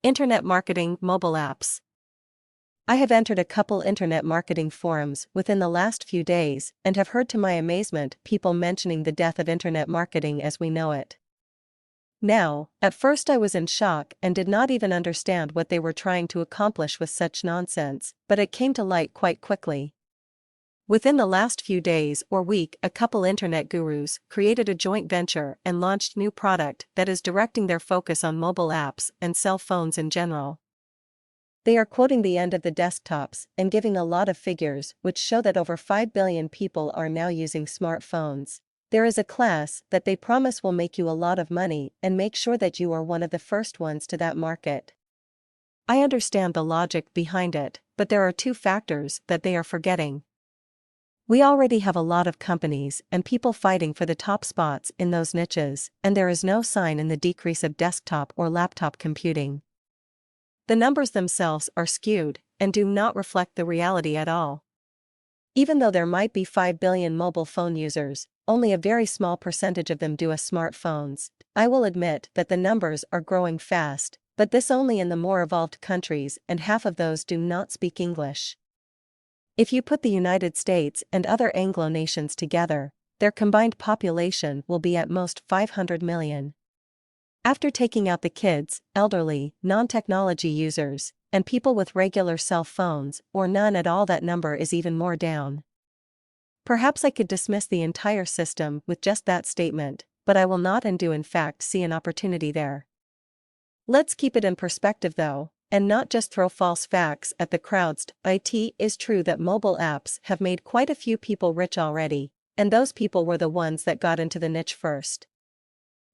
Internet marketing mobile apps. I have entered a couple internet marketing forums within the last few days and have heard to my amazement people mentioning the death of internet marketing as we know it. Now, at first I was in shock and did not even understand what they were trying to accomplish with such nonsense, but it came to light quite quickly. Within the last few days or week, a couple internet gurus created a joint venture and launched new product that is directing their focus on mobile apps and cell phones in general. They are quoting the end of the desktops and giving a lot of figures which show that over 5 billion people are now using smartphones. There is a class that they promise will make you a lot of money and make sure that you are one of the first ones to that market. I understand the logic behind it, but there are two factors that they are forgetting. We already have a lot of companies and people fighting for the top spots in those niches, and there is no sign in the decrease of desktop or laptop computing. The numbers themselves are skewed and do not reflect the reality at all. Even though there might be 5 billion mobile phone users, only a very small percentage of them do have smartphones. I will admit that the numbers are growing fast, but this only in the more evolved countries, and half of those do not speak English. If you put the United States and other Anglo nations together, their combined population will be at most 500 million. After taking out the kids, elderly, non-technology users, and people with regular cell phones, or none at all, that number is even more down. Perhaps I could dismiss the entire system with just that statement, but I will not and do in fact see an opportunity there. Let's keep it in perspective though, and not just throw false facts at the crowds. It is true that mobile apps have made quite a few people rich already, and those people were the ones that got into the niche first.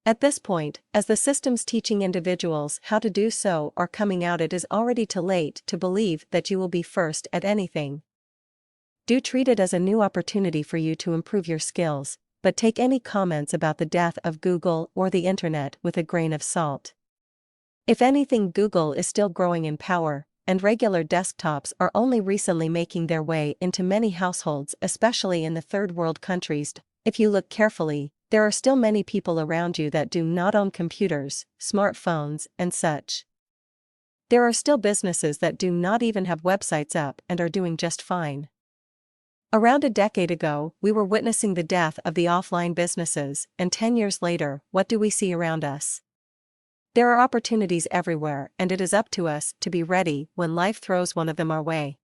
At this point, as the systems teaching individuals how to do so are coming out, it is already too late to believe that you will be first at anything. Do treat it as a new opportunity for you to improve your skills, but take any comments about the death of Google or the internet with a grain of salt. If anything, Google is still growing in power, and regular desktops are only recently making their way into many households, especially in the third world countries. If you look carefully, there are still many people around you that do not own computers, smartphones, and such. There are still businesses that do not even have websites up and are doing just fine. Around a decade ago, we were witnessing the death of the offline businesses, and 10 years later, what do we see around us? There are opportunities everywhere, and it is up to us to be ready when life throws one of them our way.